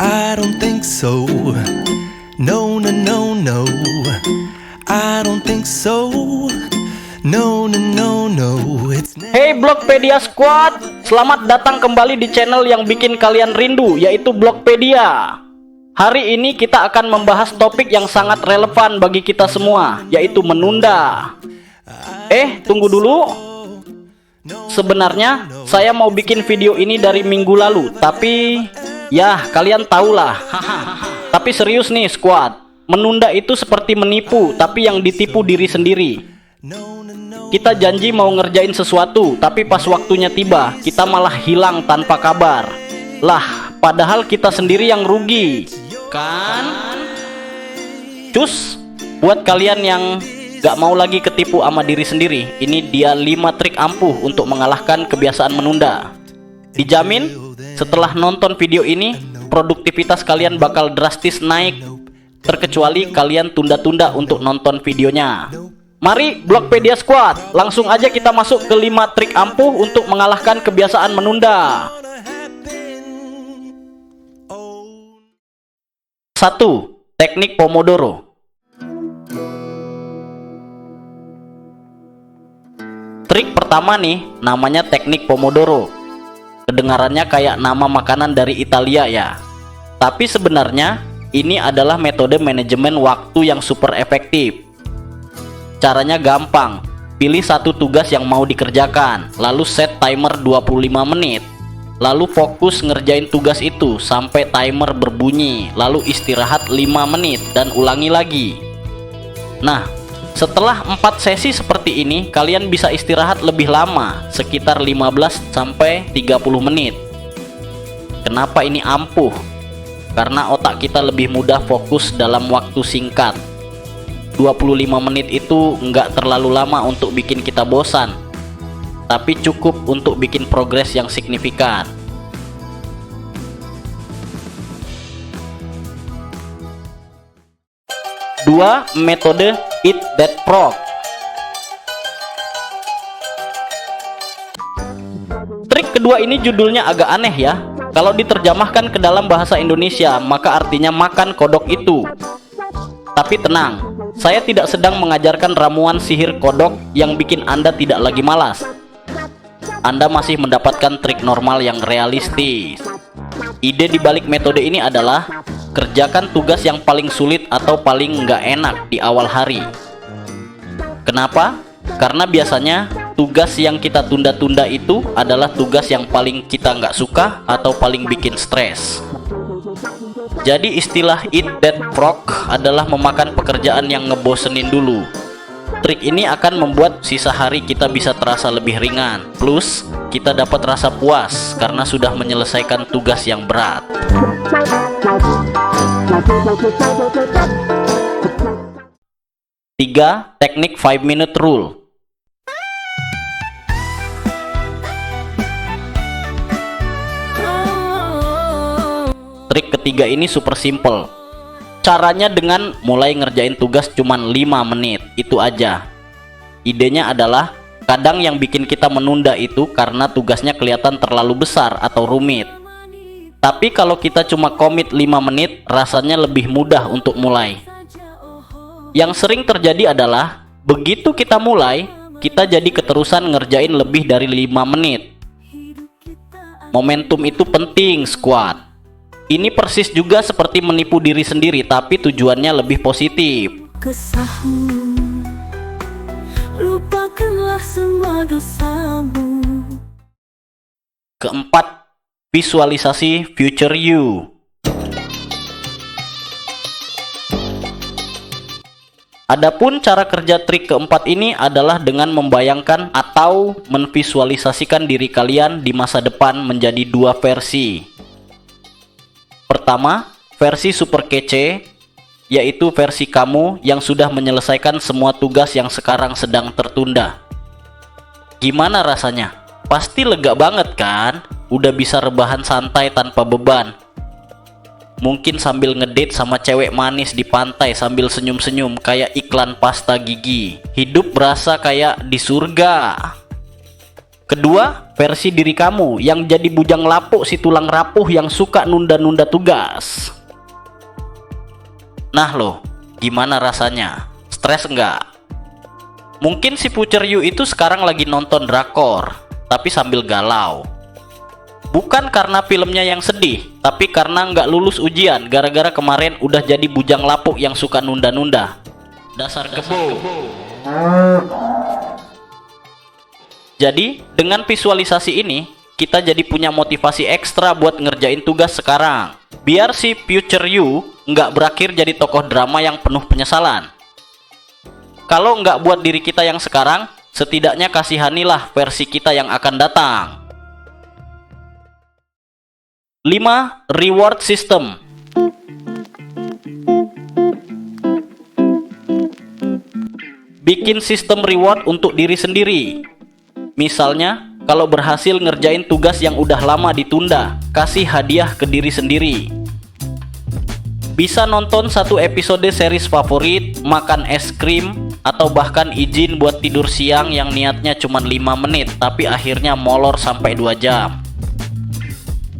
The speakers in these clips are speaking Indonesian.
I don't think so. No, no, no, no. I don't think so. No, no, no, no. Hey Blogpedia Squad, selamat datang kembali di channel yang bikin kalian rindu, yaitu Blogpedia. Hari ini kita akan membahas topik yang sangat relevan bagi kita semua, yaitu menunda. Tunggu dulu. Sebenarnya saya mau bikin video ini dari minggu lalu, tapi ya kalian tahulah. Tapi serius nih squad, menunda itu seperti menipu, tapi yang ditipu diri sendiri. Kita janji mau ngerjain sesuatu, tapi pas waktunya tiba, kita malah hilang tanpa kabar. Lah, padahal kita sendiri yang rugi, kan? Cus, buat kalian yang gak mau lagi ketipu sama diri sendiri, ini dia 5 trik ampuh untuk mengalahkan kebiasaan menunda. Dijamin, setelah nonton video ini, produktivitas kalian bakal drastis naik, terkecuali kalian tunda-tunda untuk nonton videonya. Mari Blogpedia Squad, langsung aja kita masuk ke 5 trik ampuh untuk mengalahkan kebiasaan menunda. 1. Teknik Pomodoro. Trik pertama nih, namanya teknik Pomodoro. Kedengarannya kayak nama makanan dari Italia ya. Tapi sebenarnya ini adalah metode manajemen waktu yang super efektif. Caranya gampang, pilih satu tugas yang mau dikerjakan, lalu set timer 25 menit. Lalu fokus ngerjain tugas itu sampai timer berbunyi, lalu istirahat 5 menit dan ulangi lagi. Nah, setelah 4 sesi seperti ini, kalian bisa istirahat lebih lama, sekitar 15 sampai 30 menit. Kenapa ini ampuh? Karena otak kita lebih mudah fokus dalam waktu singkat. 25 menit itu nggak terlalu lama untuk bikin kita bosan, tapi cukup untuk bikin progres yang signifikan. Dua, metode Eat That Frog. Trik kedua ini judulnya agak aneh ya. Kalau diterjemahkan ke dalam bahasa Indonesia, maka artinya makan kodok itu. Tapi tenang, saya tidak sedang mengajarkan ramuan sihir kodok yang bikin Anda tidak lagi malas. Anda masih mendapatkan trik normal yang realistis. Ide di balik metode ini adalah kerjakan tugas yang paling sulit atau paling nggak enak di awal hari. Kenapa? Karena biasanya tugas yang kita tunda-tunda itu adalah tugas yang paling kita nggak suka atau paling bikin stres. Jadi istilah eat that frog adalah memakan pekerjaan yang ngebosenin dulu. Trik ini akan membuat sisa hari kita bisa terasa lebih ringan. Plus, kita dapat rasa puas karena sudah menyelesaikan tugas yang berat. 3. Teknik 5-minute rule. Trik ketiga ini super simple. Caranya dengan mulai ngerjain tugas cuman 5 menit, itu aja. Idenya adalah kadang yang bikin kita menunda itu karena tugasnya kelihatan terlalu besar atau rumit. Tapi kalau kita cuma komit 5 menit, rasanya lebih mudah untuk mulai. Yang sering terjadi adalah begitu kita mulai, kita jadi keterusan ngerjain lebih dari 5 menit. Momentum itu penting squad. Ini persis juga seperti menipu diri sendiri, tapi tujuannya lebih positif. Kesahmu, lupakanlah semua dosamu. Keempat, visualisasi future you. Adapun cara kerja trik keempat ini adalah dengan membayangkan atau menvisualisasikan diri kalian di masa depan menjadi 2 versi. Pertama, versi super kece, yaitu versi kamu yang sudah menyelesaikan semua tugas yang sekarang sedang tertunda. Gimana rasanya? Pasti lega banget kan? Udah bisa rebahan santai tanpa beban. Mungkin sambil ngedate sama cewek manis di pantai sambil senyum-senyum kayak iklan pasta gigi. Hidup berasa kayak di surga. Kedua, versi diri kamu yang jadi bujang lapuk si tulang rapuh yang suka nunda-nunda tugas. Nah loh, gimana rasanya? Stres enggak? Mungkin si future you itu sekarang lagi nonton drakor, tapi sambil galau. Bukan karena filmnya yang sedih, tapi karena nggak lulus ujian gara-gara kemarin udah jadi bujang lapuk yang suka nunda-nunda. Dasar kebo. Jadi, dengan visualisasi ini, kita jadi punya motivasi ekstra buat ngerjain tugas sekarang. Biar si future you nggak berakhir jadi tokoh drama yang penuh penyesalan. Kalau nggak buat diri kita yang sekarang, setidaknya kasihanilah versi kita yang akan datang. 5. Reward system. Bikin sistem reward untuk diri sendiri. Misalnya, kalau berhasil ngerjain tugas yang udah lama ditunda, kasih hadiah ke diri sendiri. Bisa nonton satu episode series favorit, makan es krim, atau bahkan izin buat tidur siang yang niatnya cuma 5 menit, tapi akhirnya molor sampai 2 jam.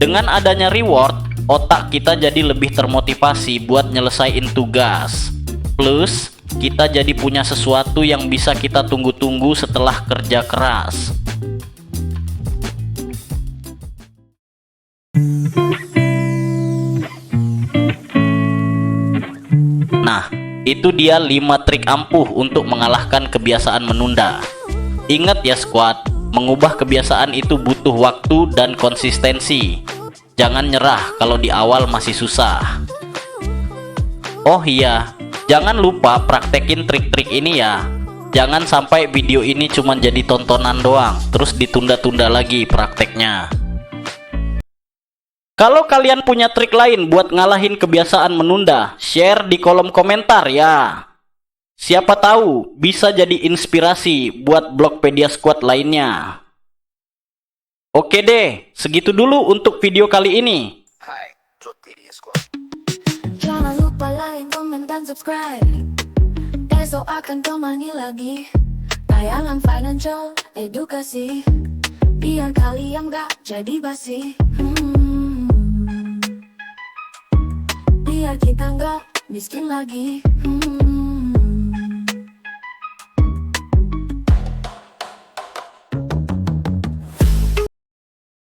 Dengan adanya reward, otak kita jadi lebih termotivasi buat nyelesain tugas. Plus, kita jadi punya sesuatu yang bisa kita tunggu-tunggu setelah kerja keras. Nah, itu dia 5 trik ampuh untuk mengalahkan kebiasaan menunda. Ingat ya squad, mengubah kebiasaan itu butuh waktu dan konsistensi. Jangan nyerah kalau di awal masih susah. Oh iya, jangan lupa praktekin trik-trik ini ya. Jangan sampai video ini cuma jadi tontonan doang, terus ditunda-tunda lagi prakteknya. Kalau kalian punya trik lain buat ngalahin kebiasaan menunda, share di kolom komentar ya. Siapa tahu bisa jadi inspirasi buat Blogpedia Squad lainnya. Oke deh, segitu dulu untuk video kali ini. Jangan lupa like, komen, dan subscribe. Esok akan kembali lagi tayangan financial edukasi, biar kalian gak jadi basi. Biar kita gak miskin lagi.